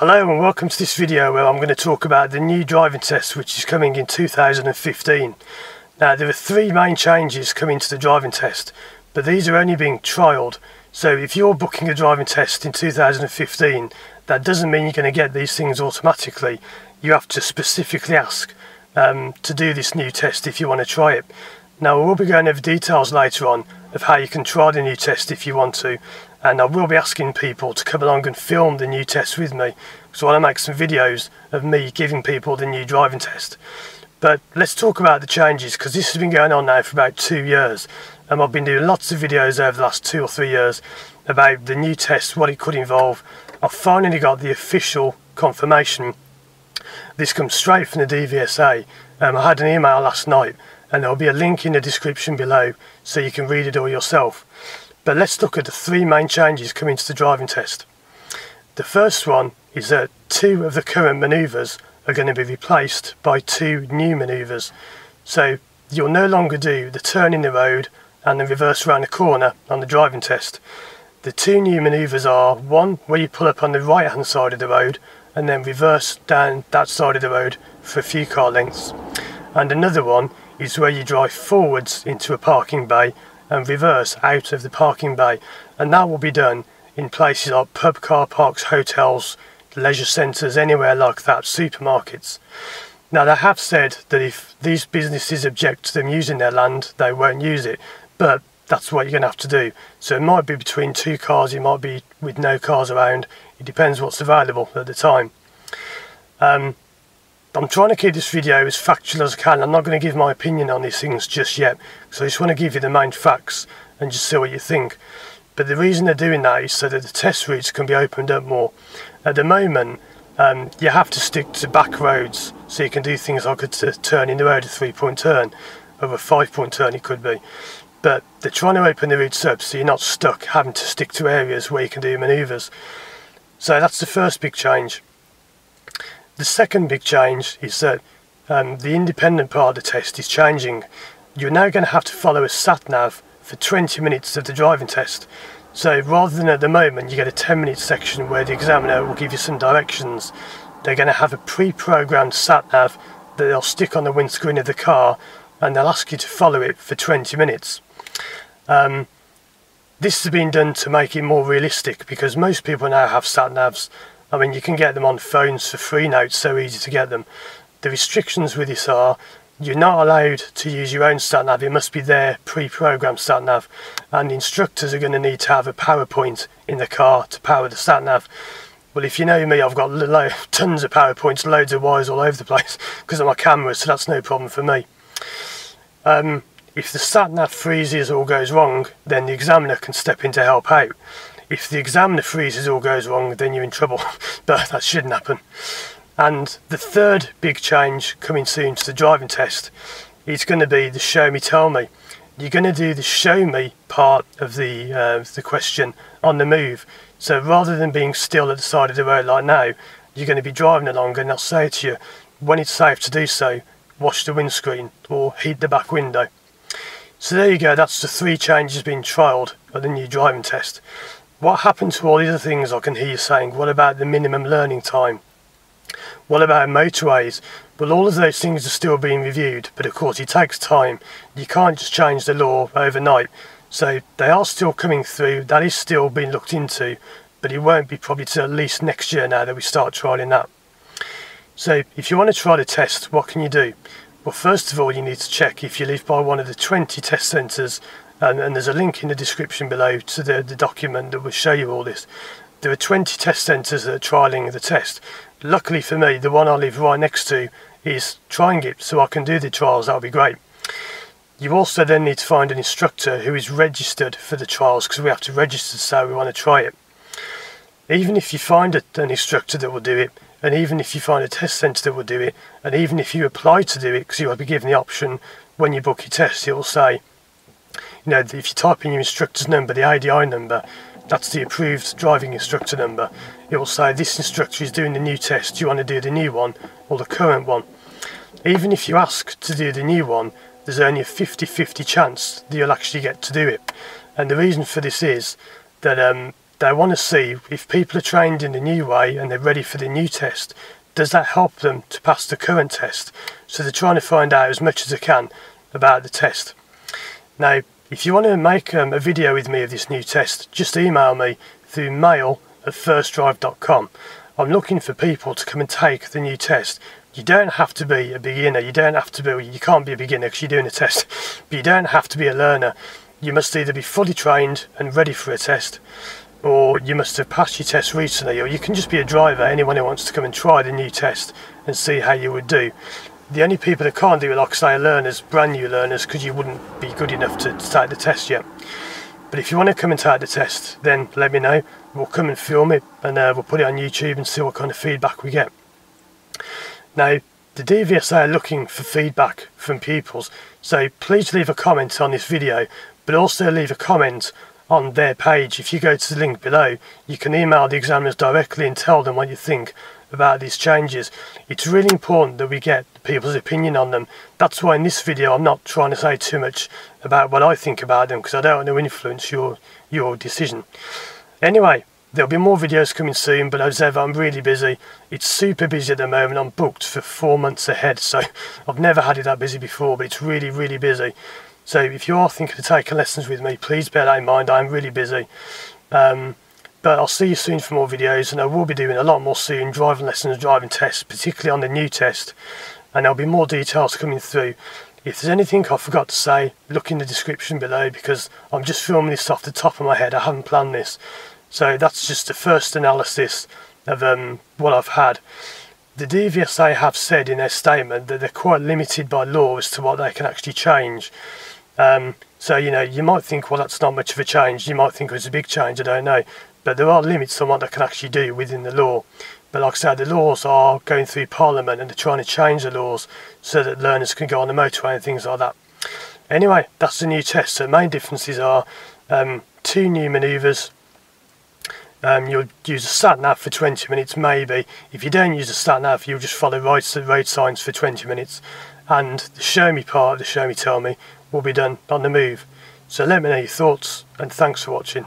Hello and welcome to this video where I'm going to talk about the new driving test which is coming in 2015. Now there are three main changes coming to the driving test, but these are only being trialled. So if you're booking a driving test in 2015, that doesn't mean you're going to get these things automatically. You have to specifically ask to do this new test if you want to try it. Now we'll be going over details later on of how you can try the new test if you want to, and I will be asking people to come along and film the new test with me, so I want to make some videos of me giving people the new driving test. But let's talk about the changes, because this has been going on now for about 2 years, and I've been doing lots of videos over the last 2 or 3 years about the new test, what it could involve. I've finally got the official confirmation. This comes straight from the DVSA. I had an email last night, and there'll be a link in the description below so you can read it all yourself. But let's look at the three main changes coming to the driving test. The first one is that 2 of the current manoeuvres are going to be replaced by 2 new manoeuvres. So you'll no longer do the turn in the road and the reverse around the corner on the driving test. The 2 new manoeuvres are one where you pull up on the right hand side of the road and then reverse down that side of the road for a few car lengths, and another one is where you drive forwards into a parking bay and reverse out of the parking bay, and that will be done in places like pub car parks, hotels, leisure centres, anywhere like that, supermarkets. Now they have said that if these businesses object to them using their land, they won't use it, but that's what you're going to have to do. So it might be between 2 cars, it might be with no cars around, it depends what's available at the time. I'm trying to keep this video as factual as I can. I'm not going to give my opinion on these things just yet, so I just want to give you the main facts and just see what you think. But the reason they're doing that is so that the test routes can be opened up more. At the moment, you have to stick to back roads, so you can do things like a turn in the road, a 3-point turn, or a 5-point turn it could be. But they're trying to open the routes up so you're not stuck having to stick to areas where you can do manoeuvres. So that's the first big change. The second big change is that the independent part of the test is changing. You're now going to have to follow a Satnav for 20 minutes of the driving test. So rather than at the moment you get a 10-minute section where the examiner will give you some directions, they're going to have a pre-programmed Satnav that they'll stick on the windscreen of the car, and they'll ask you to follow it for 20 minutes. This has been done to make it more realistic, because most people now have Satnavs. I mean, you can get them on phones for free now, it's so easy to get them. The restrictions with this are, you're not allowed to use your own Satnav, it must be their pre-programmed Satnav, and the instructors are going to need to have a power point in the car to power the Satnav. Well, if you know me, I've got tons of power points, loads of wires all over the place because of my cameras, so that's no problem for me. If the Satnav freezes or goes wrong, then the examiner can step in to help out. If the examiner freezes or goes wrong, then you're in trouble, but that shouldn't happen. And the third big change coming soon to the driving test is going to be the show me, tell me. You're going to do the show me part of the question on the move. So rather than being still at the side of the road like now, you're going to be driving along and they'll say to you, when it's safe to do so, wash the windscreen or heat the back window. So there you go, that's the 3 changes being trialled at the new driving test. What happened to all the other things I can hear you saying? What about the minimum learning time? What about motorways? Well, all of those things are still being reviewed, but of course it takes time. You can't just change the law overnight. So they are still coming through, that is still being looked into, but it won't be probably till at least next year now that we start trialling that. So if you want to try the test, what can you do? Well, first of all, you need to check if you live by one of the 20 test centres, and there's a link in the description below to the document that will show you all this. There are 20 test centres that are trialling the test. Luckily for me, the one I live right next to is trying it, so I can do the trials. That would be great. You also then need to find an instructor who is registered for the trials, because we have to register to say we want to try it. Even if you find an instructor that will do it, and even if you find a test centre that will do it, and even if you apply to do it, because you will be given the option when you book your test, it will say, you know, if you type in your instructor's number, the ADI number, that's the approved driving instructor number, it will say this instructor is doing the new test, do you want to do the new one or the current one? Even if you ask to do the new one, there's only a 50-50 chance that you'll actually get to do it. And the reason for this is that They want to see if people are trained in the new way and they're ready for the new test, does that help them to pass the current test? So they're trying to find out as much as they can about the test. Now, if you want to make a video with me of this new test, just email me through mail@firstdrive.com. I'm looking for people to come and take the new test. You don't have to be a beginner, you can't be a beginner because you're doing a test, but you don't have to be a learner. You must either be fully trained and ready for a test, or you must have passed your test recently, or you can just be a driver, anyone who wants to come and try the new test and see how you would do. The only people that can't do it, like I say, are learners, brand new learners, because you wouldn't be good enough to take the test yet. But if you want to come and take the test, then let me know. We'll come and film it, and we'll put it on YouTube and see what kind of feedback we get. Now, the DVSA are looking for feedback from pupils, so please leave a comment on this video, but also leave a comment on their page. If you go to the link below, you can email the examiners directly and tell them what you think about these changes. It's really important that we get people's opinion on them. That's why in this video I'm not trying to say too much about what I think about them, because I don't want to influence your decision. Anyway, there'll be more videos coming soon, but as ever, I'm really busy. It's super busy at the moment. I'm booked for 4 months ahead, so I've never had it that busy before, but it's really, really busy. So if you are thinking of taking lessons with me, please bear that in mind. I'm really busy. But I'll see you soon for more videos, and I will be doing a lot more soon, driving lessons, driving tests, particularly on the new test, and there'll be more details coming through. If there's anything I forgot to say, look in the description below, because I'm just filming this off the top of my head. I haven't planned this. So that's just the first analysis of what I've had. The DVSA have said in their statement that they're quite limited by law as to what they can actually change. So, you know, you might think, well, that's not much of a change. You might think it was a big change, I don't know. But there are limits on what they can actually do within the law. But like I said, the laws are going through Parliament, and they're trying to change the laws so that learners can go on the motorway and things like that. Anyway, that's the new test. So the main differences are 2 new manoeuvres. You'll use a Satnav for 20 minutes maybe. If you don't use a Satnav, you'll just follow road signs for 20 minutes. And the show me part of the show me tell me will be done on the move. So let me know your thoughts, and thanks for watching.